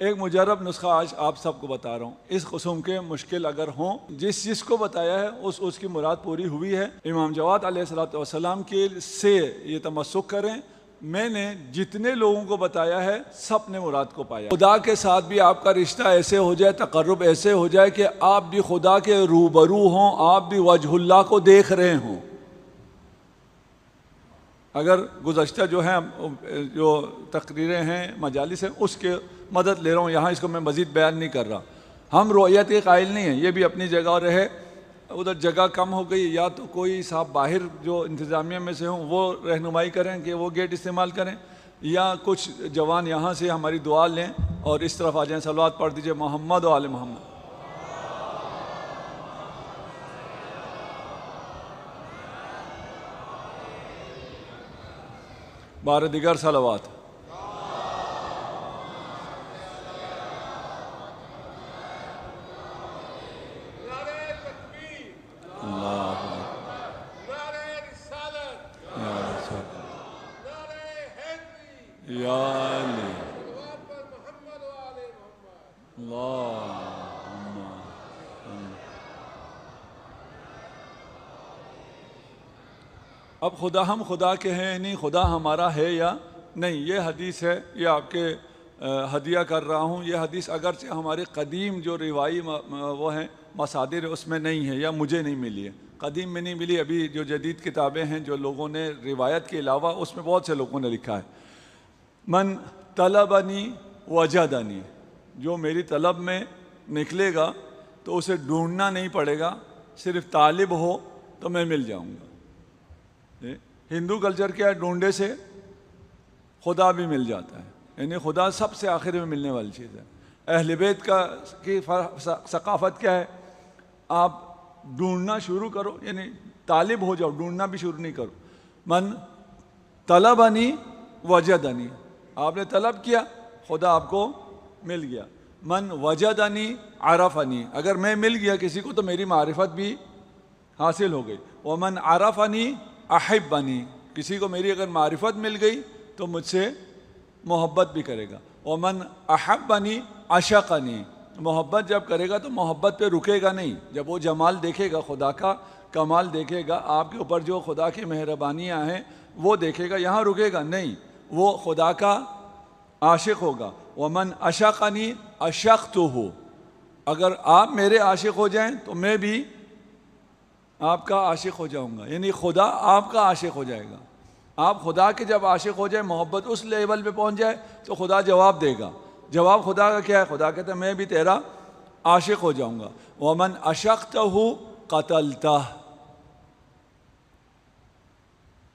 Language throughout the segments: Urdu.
ایک مجرب نسخہ آج آپ سب کو بتا رہا ہوں. اس قسم کے مشکل اگر ہوں، جس کو بتایا ہے اس کی مراد پوری ہوئی ہے. امام جواد علیہ الصلوۃ والسلام کے سے یہ تمسک کریں. میں نے جتنے لوگوں کو بتایا ہے سب نے مراد کو پایا. خدا کے ساتھ بھی آپ کا رشتہ ایسے ہو جائے، تقرب ایسے ہو جائے کہ آپ بھی خدا کے روبرو ہوں، آپ بھی وجہ اللہ کو دیکھ رہے ہوں. اگر گزشتہ جو ہیں جو تقریریں ہیں، مجالس ہیں، اس کے مدد لے رہا ہوں، یہاں اس کو میں مزید بیان نہیں کر رہا. ہم رؤیت کے قائل نہیں ہیں، یہ بھی اپنی جگہ رہے. ادھر جگہ کم ہو گئی، یا تو کوئی صاحب باہر جو انتظامیہ میں سے ہوں وہ رہنمائی کریں کہ وہ گیٹ استعمال کریں، یا کچھ جوان یہاں سے ہماری دعا لیں اور اس طرف آ جائیں. صلوات پڑھ دیجئے محمد و آل محمد. بار دیگر صلوات. اب ہم خدا کے ہیں نہیں، خدا ہمارا ہے یا نہیں، یہ حدیث ہے، یہ آپ کے ہدیہ کر رہا ہوں. یہ حدیث اگرچہ ہمارے قدیم جو روایی وہ ہیں مصادر اس میں نہیں ہے، یا مجھے نہیں ملی ہے، قدیم میں نہیں ملی. ابھی جو جدید کتابیں ہیں جو لوگوں نے روایت کے علاوہ اس میں بہت سے لوگوں نے لکھا ہے. من طلبنی وجدنی، جو میری طلب میں نکلے گا تو اسے ڈھونڈنا نہیں پڑے گا، صرف طالب ہو تو میں مل جاؤں گا. ہندو کلچر کیا ہے، ڈھونڈے سے خدا بھی مل جاتا ہے، یعنی خدا سب سے آخر میں ملنے والی چیز ہے. اہل بیت کی ثقافت کیا ہے، آپ ڈھونڈنا شروع کرو، یعنی طالب ہو جاؤ، ڈھونڈنا بھی شروع نہیں کرو. من طلبنی وجدنی، آپ نے طلب کیا، خدا آپ کو مل گیا. من وجدنی عرفنی، اگر میں مل گیا کسی کو تو میری معرفت بھی حاصل ہو گئی. ومن عرفنی احبنی، کسی کو میری اگر معرفت مل گئی تو مجھ سے محبت بھی کرے گا. ومن احبنی عشقنی، محبت جب کرے گا تو محبت پہ رکے گا نہیں. جب وہ جمال دیکھے گا، خدا کا کمال دیکھے گا، آپ کے اوپر جو خدا کی مہربانیاں ہیں وہ دیکھے گا، یہاں رکے گا نہیں، وہ خدا کا عاشق ہوگا. ومن عشقنی عشقتہ، اگر آپ میرے عاشق ہو جائیں تو میں بھی آپ کا عاشق ہو جاؤں گا، یعنی خدا آپ کا عاشق ہو جائے گا. آپ خدا کے جب عاشق ہو جائے، محبت اس لیول پہ پہنچ جائے تو خدا جواب دے گا. جواب خدا کا کیا ہے؟ خدا کہتا ہے میں بھی تیرا عاشق ہو جاؤں گا. ومن عشقتہ قتلتہ،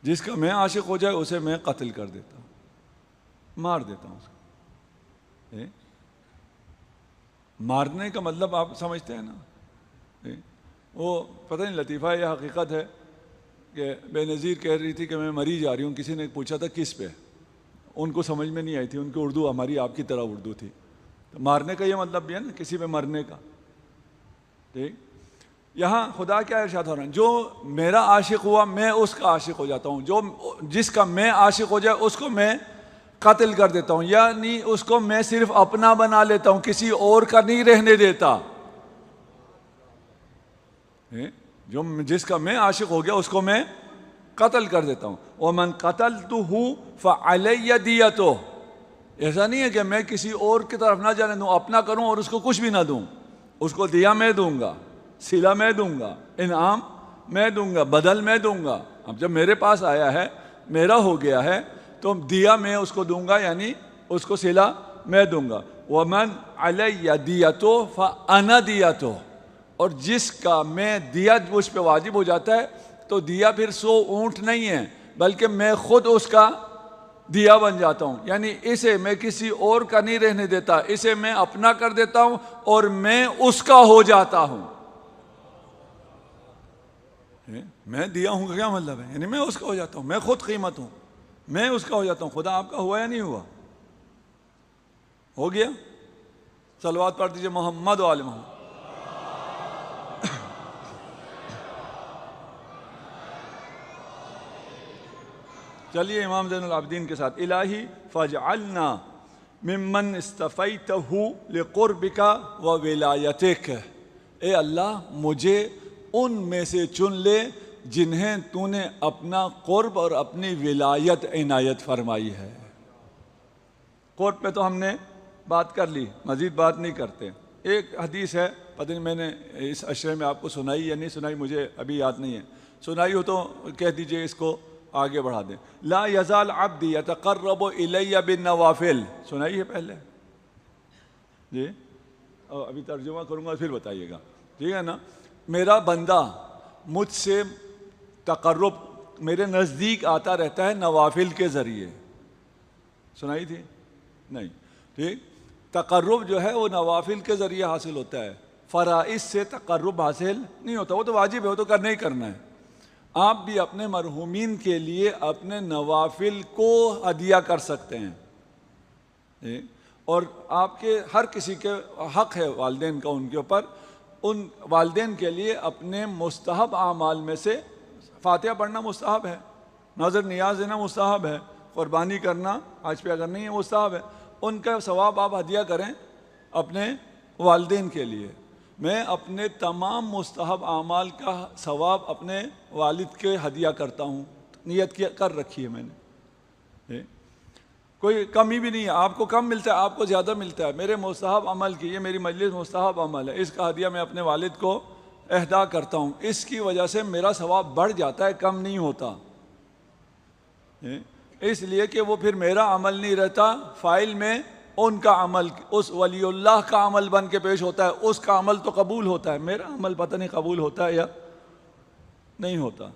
جس کا میں عاشق ہو جائے اسے میں قتل کر دیتا ہوں، مار دیتا ہوں اس کو. مارنے کا مطلب آپ سمجھتے ہیں نا، وہ پتہ نہیں لطیفہ یا حقیقت ہے کہ بے نظیر کہہ رہی تھی کہ میں مری جا رہی ہوں. کسی نے پوچھا تھا کس پہ، ان کو سمجھ میں نہیں آئی تھی، ان کی اردو ہماری آپ کی طرح اردو تھی. تو مارنے کا یہ مطلب بھی ہے نا، کسی پہ مرنے کا. ٹھیک، یہاں خدا کیا ارشاد ہو رہا ہے، جو میرا عاشق ہوا میں اس کا عاشق ہو جاتا ہوں. جس کا میں عاشق ہو جائے اس کو میں قتل کر دیتا ہوں، یعنی اس کو میں صرف اپنا بنا لیتا ہوں، کسی اور کا نہیں رہنے دیتا. جو جس کا میں عاشق ہو گیا اس کو میں قتل کر دیتا ہوں. ومن قتلتہ فعلی دیتہ، ایسا نہیں ہے کہ میں کسی اور کی طرف نہ جانے دوں، اپنا کروں اور اس کو کچھ بھی نہ دوں. اس کو دیا میں دوں گا، صلہ میں دوں گا، انعام میں دوں گا، بدل میں دوں گا. اب جب میرے پاس آیا ہے، میرا ہو گیا ہے، تو دیا میں اس کو دوں گا، یعنی اس کو صلہ میں دوں گا. ومن علی دیتہ فانا دیتہ، اور جس کا میں دیا مجھ پہ واجب ہو جاتا ہے تو دیا پھر 100 اونٹ نہیں ہے، بلکہ میں خود اس کا دیا بن جاتا ہوں. یعنی اسے میں کسی اور کا نہیں رہنے دیتا، اسے میں اپنا کر دیتا ہوں اور میں اس کا ہو جاتا ہوں. میں دیا ہوں کا کیا مطلب ہے؟ یعنی میں اس کا ہو جاتا ہوں، میں خود قیمت ہوں، میں اس کا ہو جاتا ہوں. خدا آپ کا ہوا یا نہیں ہوا؟ ہو گیا. صلوات پڑھ دیجئے محمد و آل محمد. چلیے امام زین العابدین کے ساتھ. الہی فاجعلنا ممن استفیتہ لقربک و ولایتک، اے اللہ مجھے ان میں سے چن لے جنہیں تو نے اپنا قرب اور اپنی ولایت عنایت فرمائی ہے۔ قرب پہ تو ہم نے بات کر لی، مزید بات نہیں کرتے۔ ایک حدیث ہے، پتہ نہیں میں نے اس عشرے میں آپ کو سنائی یا نہیں سنائی، مجھے ابھی یاد نہیں ہے، سنائی ہو تو کہہ دیجئے، اس کو آگے بڑھا دیں۔ لا یزال عبدی یتقرب الی بالنوافل، سنائی ہے پہلے جی؟ ابھی ترجمہ کروں گا پھر بتائیے گا، ٹھیک ہے نا؟ میرا بندہ مجھ سے تقرب، میرے نزدیک آتا رہتا ہے نوافل کے ذریعے، سنائی تھی؟ نہیں، ٹھیک؟ تقرب جو ہے وہ نوافل کے ذریعے حاصل ہوتا ہے، فرائض سے تقرب حاصل نہیں ہوتا، وہ تو واجب ہے، وہ تو کرنا ہی کرنا ہے۔ آپ بھی اپنے مرحومین کے لیے اپنے نوافل کو ہدیہ کر سکتے ہیں، اور آپ کے ہر کسی کے حق ہے والدین کا ان کے اوپر، ان والدین کے لیے اپنے مستحب اعمال میں سے فاتحہ پڑھنا مستحب ہے، نظر نیاز دینا مستحب ہے، قربانی کرنا آج پہ اگر نہیں ہے مستحب ہے، ان کا ثواب آپ ہدیہ کریں اپنے والدین کے لیے۔ میں اپنے تمام مستحب اعمال کا ثواب اپنے والد کے ہدیہ کرتا ہوں، نیت کر رکھی ہے میں نے، کوئی کمی بھی نہیں ہے، آپ کو کم ملتا ہے آپ کو زیادہ ملتا ہے، میرے مستحب عمل کی، یہ میری مجلس مستحب عمل ہے، اس کا ہدیہ میں اپنے والد کو اہدا کرتا ہوں، اس کی وجہ سے میرا ثواب بڑھ جاتا ہے، کم نہیں ہوتا، اس لیے کہ وہ پھر میرا عمل نہیں رہتا فائل میں، ان کا عمل اس ولی اللہ کا عمل بن کے پیش ہوتا ہے، اس کا عمل تو قبول ہوتا ہے، میرا عمل پتہ نہیں قبول ہوتا ہے یا نہیں ہوتا۔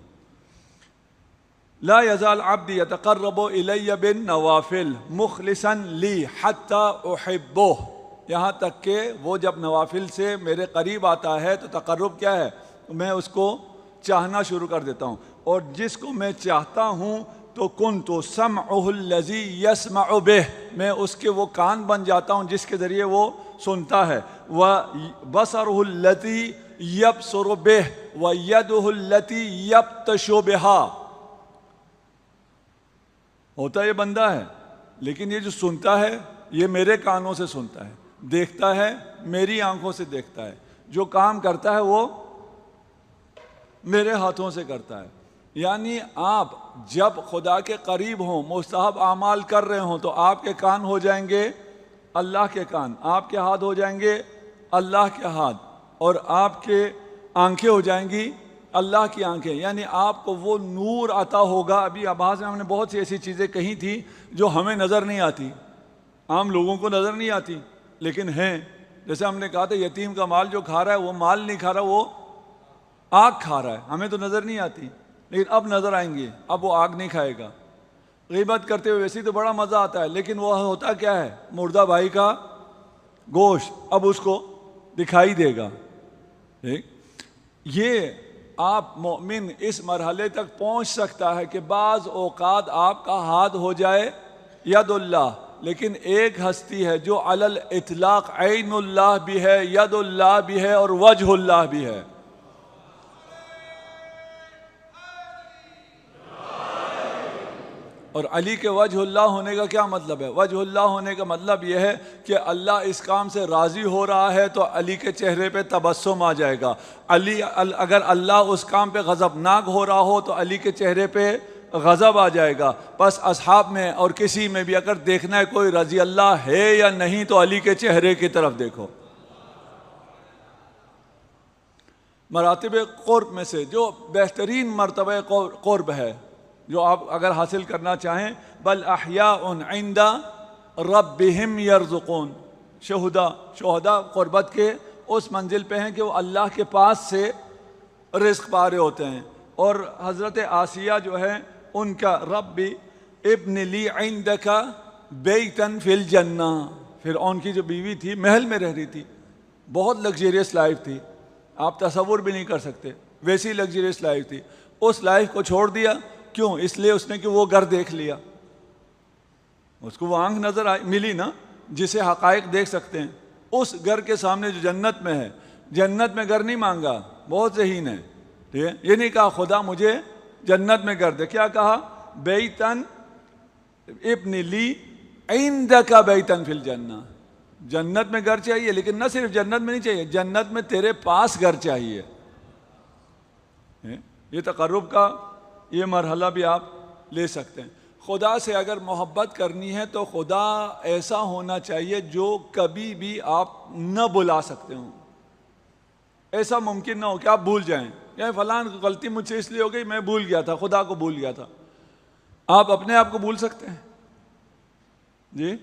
لا یزال عبدی یتقرب الی بالنوافل مخلصا لی حتی احبہ، یہاں تک کہ وہ جب نوافل سے میرے قریب آتا ہے تو تقرب کیا ہے، میں اس کو چاہنا شروع کر دیتا ہوں، اور جس کو میں چاہتا ہوں تو کنت سمعہ الذی یسمع بہ، میں اس کے وہ کان بن جاتا ہوں جس کے ذریعے وہ سنتا ہے، وبصرہ الذی یبصر بہ ویدہ التی یبطش بہا، ہوتا یہ بندہ ہے لیکن یہ جو سنتا ہے یہ میرے کانوں سے سنتا ہے، دیکھتا ہے میری آنکھوں سے دیکھتا ہے، جو کام کرتا ہے وہ میرے ہاتھوں سے کرتا ہے۔ یعنی آپ جب خدا کے قریب ہوں، مستحب اعمال کر رہے ہوں، تو آپ کے کان ہو جائیں گے اللہ کے کان، آپ کے ہاتھ ہو جائیں گے اللہ کے ہاتھ، اور آپ کے آنکھیں ہو جائیں گی اللہ کی آنکھیں، یعنی آپ کو وہ نور عطا ہوگا۔ ابھی آغاز میں ہم نے بہت سی ایسی چیزیں کہی تھی جو ہمیں نظر نہیں آتی، عام لوگوں کو نظر نہیں آتی لیکن ہیں، جیسے ہم نے کہا تھا یتیم کا مال جو کھا رہا ہے وہ مال نہیں کھا رہا، وہ آگ کھا رہا ہے، ہمیں تو نظر نہیں آتی لیکن اب نظر آئیں گے، اب وہ آگ نہیں کھائے گا۔ غیبت کرتے ہوئے ویسے تو بڑا مزہ آتا ہے لیکن وہ ہوتا کیا ہے، مردہ بھائی کا گوشت، اب اس کو دکھائی دے گا۔ یہ آپ مومن اس مرحلے تک پہنچ سکتا ہے کہ بعض اوقات آپ کا ہاتھ ہو جائے ید اللہ، لیکن ایک ہستی ہے جو علی الاطلاق عین اللہ بھی ہے، ید اللہ بھی ہے اور وجہ اللہ بھی ہے۔ اور علی کے وجہ اللہ ہونے کا کیا مطلب ہے؟ وجہ اللہ ہونے کا مطلب یہ ہے کہ اللہ اس کام سے راضی ہو رہا ہے تو علی کے چہرے پہ تبسم آ جائے گا، اگر اللہ اس کام پہ غضبناک ہو رہا ہو تو علی کے چہرے پہ غضب آ جائے گا۔ بس اصحاب میں اور کسی میں بھی اگر دیکھنا ہے کوئی رضی اللہ ہے یا نہیں تو علی کے چہرے کی طرف دیکھو۔ مراتب قرب میں سے جو بہترین مرتبہ قرب ہے جو آپ اگر حاصل کرنا چاہیں، بل احیاء عند ربہم یرزقون، شہداء قربت کے اس منزل پہ ہیں کہ وہ اللہ کے پاس سے رزق پا رہے ہوتے ہیں۔ اور حضرت آسیہ جو ہے ان کا ربی ابن لی عندک بیتا فی الجنہ، فرعون کی جو بیوی تھی محل میں رہ رہی تھی، بہت لگزریس لائف تھی، آپ تصور بھی نہیں کر سکتے، ویسی لگزریس لائف تھی، اس لائف کو چھوڑ دیا، کیوں؟ اس لیے اس نے کہ وہ گھر دیکھ لیا، اس کو وہ آنکھ نظر ملی نا جسے حقائق دیکھ سکتے ہیں، اس گھر کے سامنے جو جنت میں ہے، جنت میں گھر نہیں مانگا، بہت ذہین ہے، ٹھیک ہے، یہ نہیں کہا خدا مجھے جنت میں گھر دے، کیا کہا؟ بیتن ابن لی عندک بیتن فی الجنہ، جنت میں گھر چاہیے، لیکن نہ صرف جنت میں نہیں چاہیے، جنت میں تیرے پاس گھر چاہیے۔ یہ تقرب کا یہ مرحلہ بھی آپ لے سکتے ہیں۔ خدا سے اگر محبت کرنی ہے تو خدا ایسا ہونا چاہیے جو کبھی بھی آپ نہ بلا سکتے ہوں۔ ایسا ممکن نہ ہو کہ آپ بھول جائیں، یا فلاں غلطی مجھ سے اس لیے ہو گئی، میں بھول گیا تھا، خدا کو بھول گیا تھا۔ آپ اپنے آپ کو بھول سکتے ہیں؟ جی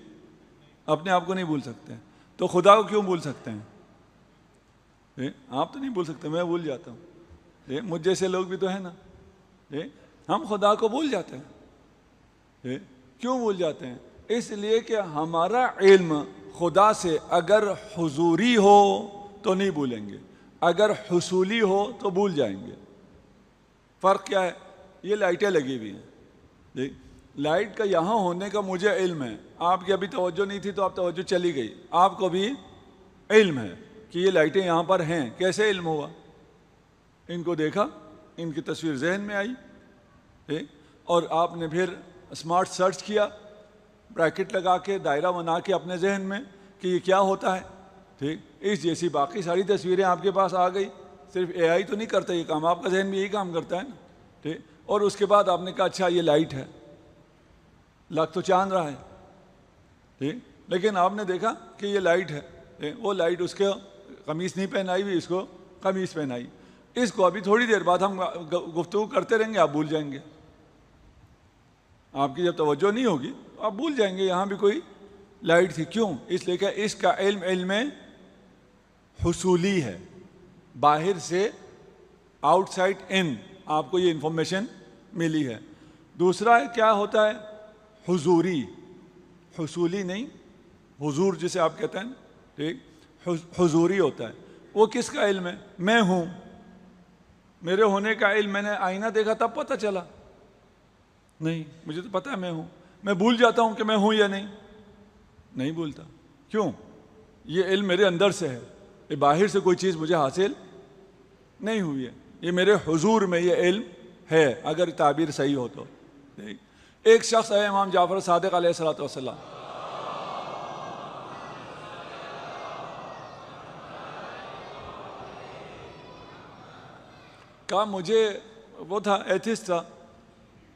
اپنے آپ کو نہیں بھول سکتے، تو خدا کو کیوں بھول سکتے ہیں؟ آپ تو نہیں بھول سکتے، میں بھول جاتا ہوں، مجھ جیسے لوگ بھی تو ہیں نا، ہم خدا کو بھول جاتے ہیں۔ کیوں بھول جاتے ہیں؟ اس لیے کہ ہمارا علم خدا سے اگر حضوری ہو تو نہیں بھولیں گے، اگر حصولی ہو تو بھول جائیں گے۔ فرق کیا ہے؟ یہ لائٹیں لگی ہوئی ہیں، لائٹ کا یہاں ہونے کا مجھے علم ہے، آپ کی ابھی توجہ نہیں تھی تو آپ توجہ چلی گئی، آپ کو بھی علم ہے کہ یہ لائٹیں یہاں پر ہیں۔ کیسے علم ہوا؟ ان کو دیکھا، ان کی تصویر ذہن میں آئی، اور آپ نے پھر اسمارٹ سرچ کیا، بریکٹ لگا کے دائرہ بنا کے اپنے ذہن میں کہ یہ کیا ہوتا ہے، ٹھیک، اس جیسی باقی ساری تصویریں آپ کے پاس آ گئی۔ صرف اے آئی تو نہیں کرتا یہ کام، آپ کا ذہن بھی یہی کام کرتا ہے نا، ٹھیک۔ اور اس کے بعد آپ نے کہا اچھا یہ لائٹ ہے، لگ تو چاند رہا ہے، ٹھیک، لیکن آپ نے دیکھا کہ یہ لائٹ ہے، وہ لائٹ اس کو قمیص نہیں پہنائی ہوئی، اس کو قمیص پہنائی، اس کو ابھی تھوڑی دیر بعد ہم گفتگو کرتے رہیں گے، آپ بھول جائیں گے۔ آپ کی جب توجہ نہیں ہوگی تو آپ بھول جائیں گے یہاں بھی کوئی لائٹ تھی۔ کیوں؟ اس لیے کہ اس کا علم حصولی ہے، باہر سے آؤٹ سائڈ ان آپ کو یہ انفارمیشن ملی ہے۔ دوسرا کیا ہوتا ہے؟ حضوری، حصولی نہیں، حضور جسے آپ کہتے ہیں، ٹھیک، حضوری ہوتا ہے۔ وہ کس کا علم ہے؟ میں ہوں، میرے ہونے کا علم، میں نے آئینہ دیکھا تب پتہ چلا؟ نہیں، مجھے تو پتہ ہے میں ہوں۔ میں بھول جاتا ہوں کہ میں ہوں یا نہیں بھولتا۔ کیوں؟ یہ علم میرے اندر سے ہے، یہ باہر سے کوئی چیز مجھے حاصل نہیں ہوئی ہے، یہ میرے حضور میں یہ علم ہے، اگر تعبیر صحیح ہو تو۔ ایک شخص ہے امام جعفر صادق علیہ الصلوۃ والسلام، کہا مجھے، وہ تھا ایتھسٹ تھا،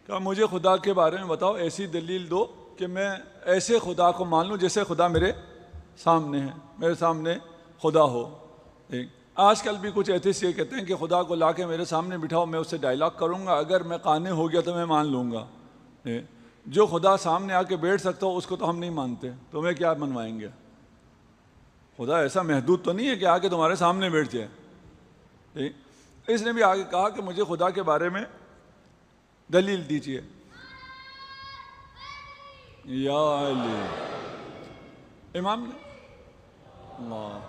کہا مجھے خدا کے بارے میں بتاؤ، ایسی دلیل دو کہ میں ایسے خدا کو مان لوں جیسے خدا میرے سامنے ہے، میرے سامنے خدا ہو۔ آج کل بھی کچھ ایتھسٹ یہ کہتے ہیں کہ خدا کو لا کے میرے سامنے بٹھاؤ، میں اس سے ڈائلاگ کروں گا، اگر میں قانع ہو گیا تو میں مان لوں گا۔ جو خدا سامنے آ کے بیٹھ سکتا ہو اس کو تو ہم نہیں مانتے، تو میں کیا منوائیں گے؟ خدا ایسا محدود تو نہیں ہے کہ آ کے تمہارے سامنے بیٹھ جائے۔ اس نے بھی آگے کہا کہ مجھے خدا کے بارے میں دلیل دیجیے۔ یا علی، امام نے اللہ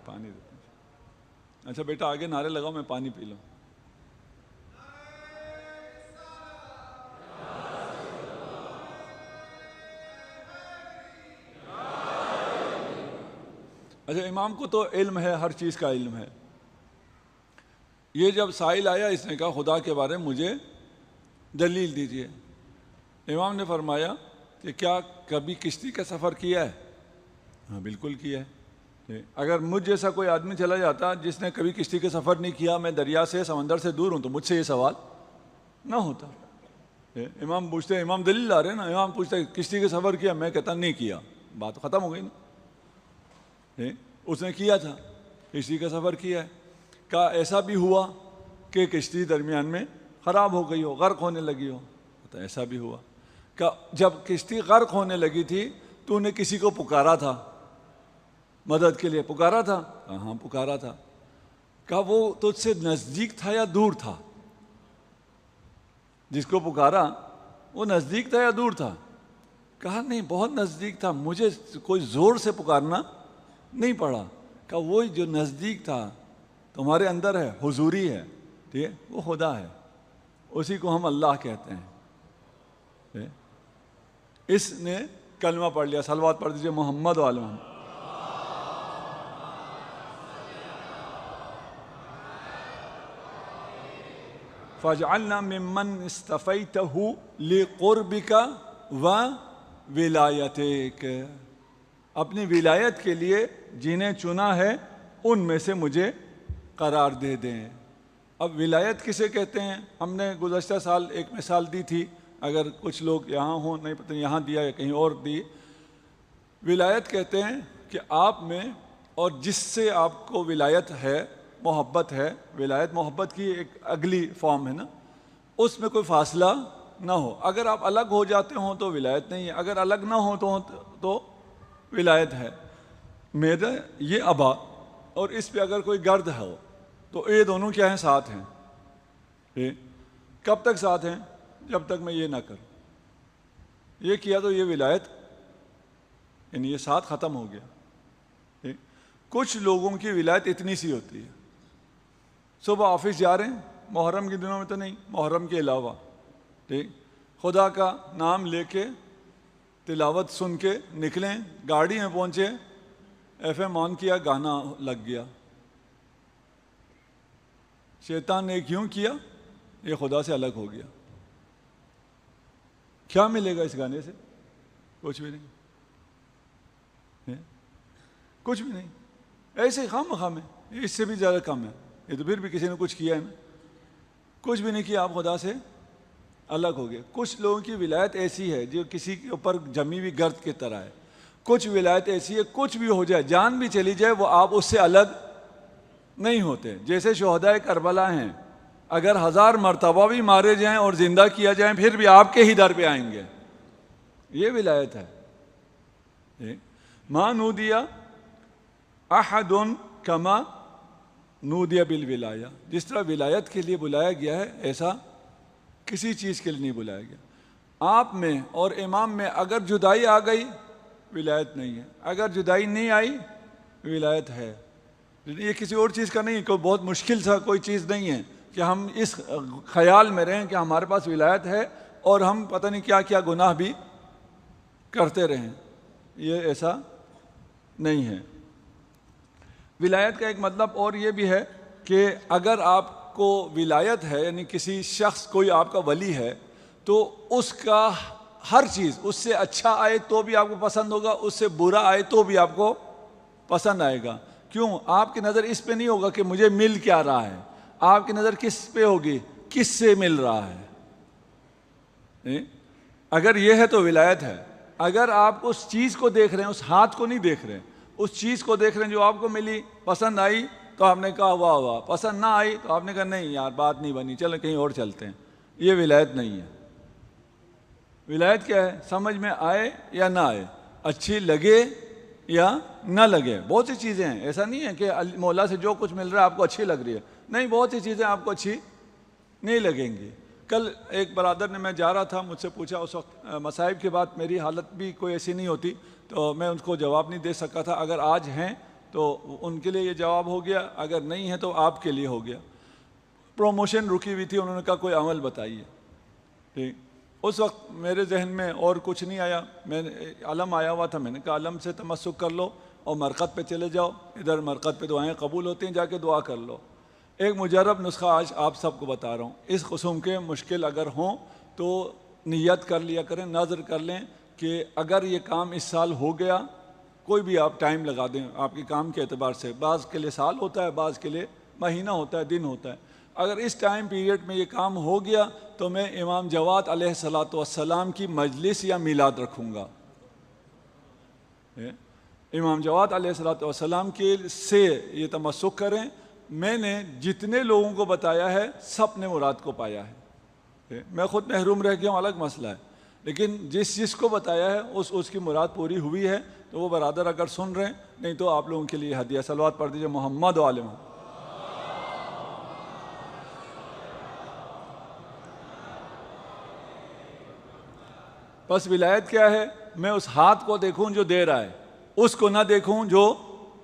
پانی دیتے ہیں۔ اچھا بیٹا آگے نعرے لگاؤ، میں پانی پی لوں۔ اچھا، امام کو تو علم ہے، ہر چیز کا علم ہے۔ یہ جب سائل آیا، اس نے کہا خدا کے بارے میں مجھے دلیل دیجیے۔ امام نے فرمایا کہ کیا کبھی کشتی کا سفر کیا ہے؟ ہاں بالکل کیا ہے۔ اگر مجھ جیسا کوئی آدمی چلا جاتا جس نے کبھی کشتی کا سفر نہیں کیا، میں دریا سے سمندر سے دور ہوں، تو مجھ سے یہ سوال نہ ہوتا۔ امام پوچھتے ہیں، امام دلیل لا رہے ہیں نا، امام پوچھتے ہیں کشتی کا سفر کیا؟ میں کہتا نہیں کیا، بات ختم ہو گئی نا۔ اس نے کیا تھا، کشتی کا سفر کیا ہے۔ کہا ایسا بھی ہوا کہ کشتی درمیان میں خراب ہو گئی ہو، غرق ہونے لگی ہو؟ تو ایسا بھی ہوا۔ کہ جب کشتی غرق ہونے لگی تھی تو نے کسی کو پکارا تھا مدد کے لیے؟ پکارا تھا؟ ہاں پکارا تھا۔ کہا وہ تجھ سے نزدیک تھا یا دور تھا؟ جس کو پکارا وہ نزدیک تھا یا دور تھا؟ کہا نہیں بہت نزدیک تھا، مجھے کوئی زور سے پکارنا نہیں پڑا۔ کہا وہ جو نزدیک تھا تمہارے اندر ہے، حضوری ہے، ٹھیک ہے، وہ خدا ہے، اسی کو ہم اللہ کہتے ہیں۔ اس نے کلمہ پڑھ لیا، صلوات پڑھ دیجئے محمد و آل محمد۔ فَاجْعَلْنَا مِمَّنْ اسْتَفَيْتَهُ لِقُرْبِكَ ولایتک، اپنی ولایت کے لیے جنہیں چنا ہے ان میں سے مجھے قرار دے دیں۔ اب ولایت کسے کہتے ہیں؟ ہم نے گزشتہ سال ایک مثال دی تھی، اگر کچھ لوگ یہاں ہوں، نہیں پتہ یہاں دیا یا کہیں اور دی۔ ولایت کہتے ہیں کہ آپ میں اور جس سے آپ کو ولایت ہے، محبت ہے، ولایت محبت کی ایک اگلی فارم ہے نا، اس میں کوئی فاصلہ نہ ہو۔ اگر آپ الگ ہو جاتے ہوں تو ولایت نہیں ہے، اگر الگ نہ ہو تو ولایت ہے۔ میرا یہ ابا اور اس پہ اگر کوئی گرد ہو تو یہ دونوں کیا ہیں؟ ساتھ ہیں۔ یہ کب تک ساتھ ہیں؟ جب تک میں یہ نہ کروں۔ یہ کیا تو یہ ولایت، یعنی یہ ساتھ ختم ہو گیا۔ کچھ لوگوں کی ولایت اتنی سی ہوتی ہے، صبح آفس جا رہے ہیں، محرم کے دنوں میں تو نہیں، محرم کے علاوہ، ٹھیک، خدا کا نام لے کے تلاوت سن کے نکلیں، گاڑی میں پہنچے، ایف ایم آن کیا، گانا لگ گیا۔ شیطان نے کیوں کیا؟ یہ خدا سے الگ ہو گیا۔ کیا ملے گا اس گانے سے؟ کچھ بھی نہیں، کچھ بھی نہیں، ایسے خام خام ہے، اس سے بھی زیادہ کم ہے۔ یہ تو پھر بھی کسی نے کچھ کیا ہے نا، کچھ بھی نہیں کیا، آپ خدا سے الگ ہو گئے۔ کچھ لوگوں کی ولایت ایسی ہے جو کسی کے اوپر جمی ہوئی گرد کی طرح ہے، کچھ ولایت ایسی ہے کچھ بھی ہو جائے، جان بھی چلی جائے، وہ آپ اس سے الگ نہیں ہوتے۔ جیسے شہداء کربلا ہیں، اگر 1000 مرتبہ بھی مارے جائیں اور زندہ کیا جائیں پھر بھی آپ کے ہی در پہ آئیں گے۔ یہ ولایت ہے۔ ما نودی احد کما نودی بالولایہ، جس طرح ولایت کے لیے بلایا گیا ہے ایسا کسی چیز کے لیے نہیں بلایا گیا۔ آپ میں اور امام میں اگر جدائی آ گئی ولایت نہیں ہے، اگر جدائی نہیں آئی ولایت ہے۔ یہ کسی اور چیز کا نہیں، کوئی بہت مشکل سا کوئی چیز نہیں ہے کہ ہم اس خیال میں رہیں کہ ہمارے پاس ولایت ہے اور ہم پتہ نہیں کیا کیا گناہ بھی کرتے رہیں۔ یہ ایسا نہیں ہے۔ ولایت کا ایک مطلب اور یہ بھی ہے کہ اگر آپ کو ولایت ہے، یعنی کسی شخص کوئی آپ کا ولی ہے، تو اس کا ہر چیز اس سے اچھا آئے تو بھی آپ کو پسند ہوگا، اس سے برا آئے تو بھی آپ کو پسند آئے گا۔ کیوں؟ آپ کی نظر اس پہ نہیں ہوگا کہ مجھے مل کیا رہا ہے، آپ کی نظر کس پہ ہوگی؟ کس سے مل رہا ہے۔ اگر یہ ہے تو ولایت ہے۔ اگر آپ اس چیز کو دیکھ رہے ہیں، اس ہاتھ کو نہیں دیکھ رہے ہیں، اس چیز کو دیکھ رہے ہیں جو آپ کو ملی، پسند آئی تو آپ نے کہا واہ واہ، پسند نہ آئی تو آپ نے کہا نہیں یار بات نہیں بنی، چلو کہیں اور چلتے ہیں۔ یہ ولایت نہیں ہے۔ ولایت کیا ہے؟ سمجھ میں آئے یا نہ آئے، اچھی لگے یا نہ لگے۔ بہت سی چیزیں ہیں، ایسا نہیں ہے کہ مولا سے جو کچھ مل رہا ہے آپ کو اچھی لگ رہی ہے، نہیں، بہت سی چیزیں آپ کو اچھی نہیں لگیں گی۔ کل ایک برادر نے، میں جا رہا تھا، مجھ سے پوچھا، اس وقت مصائب کے بعد میری حالت بھی کوئی ایسی نہیں ہوتی تو میں ان کو جواب نہیں دے سکا تھا، اگر آج ہیں تو ان کے لیے یہ جواب ہو گیا، اگر نہیں ہے تو آپ کے لیے ہو گیا۔ پروموشن رکی ہوئی تھی، انہوں نے کہا کوئی عمل بتائیے، ٹھیک۔ اس وقت میرے ذہن میں اور کچھ نہیں آیا، میں علم آیا ہوا تھا، میں نے کہا علم سے تمسک کر لو اور مرقد پہ چلے جاؤ، ادھر مرقد پہ دعائیں قبول ہوتی ہیں، جا کے دعا کر لو۔ ایک مجرب نسخہ آج آپ سب کو بتا رہا ہوں، اس قسم کے مشکل اگر ہوں تو نیت کر لیا کریں، نظر کر لیں کہ اگر یہ کام اس سال ہو گیا، کوئی بھی آپ ٹائم لگا دیں آپ کے کام کے اعتبار سے، بعض کے لیے سال ہوتا ہے، بعض کے لیے مہینہ ہوتا ہے، دن ہوتا ہے، اگر اس ٹائم پیریڈ میں یہ کام ہو گیا تو میں امام جواد علیہ السلام کی مجلس یا میلاد رکھوں گا۔ امام جواد علیہ السلام کے سے یہ تمسک کریں، میں نے جتنے لوگوں کو بتایا ہے سب نے مراد کو پایا ہے۔ میں خود محروم رہ گیا ہوں، الگ مسئلہ ہے، لیکن جس کو بتایا ہے اس کی مراد پوری ہوئی ہے۔ تو وہ برادر اگر سن رہے ہیں، نہیں تو آپ لوگوں کے لیے ہدیہ، صلوات پڑھ دیجئے محمد و آل محمد۔ بس ولایت کیا ہے؟ میں اس ہاتھ کو دیکھوں جو دے رہا ہے، اس کو نہ دیکھوں جو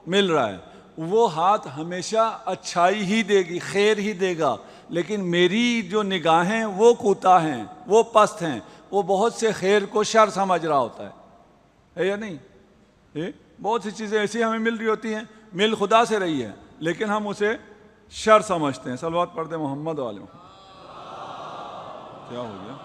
مل رہا ہے۔ وہ ہاتھ ہمیشہ اچھائی ہی دے گی، خیر ہی دے گا، لیکن میری جو نگاہیں وہ کوتاہ ہیں، وہ پست ہیں، وہ بہت سے خیر کو شر سمجھ رہا ہوتا ہے یا نہیں؟ بہت سی چیزیں ایسی ہمیں مل رہی ہوتی ہیں، مل خدا سے رہی ہے، لیکن ہم اسے شر سمجھتے ہیں۔ صلوات پڑھتے محمد و آل محمد۔ کیا ہو گیا؟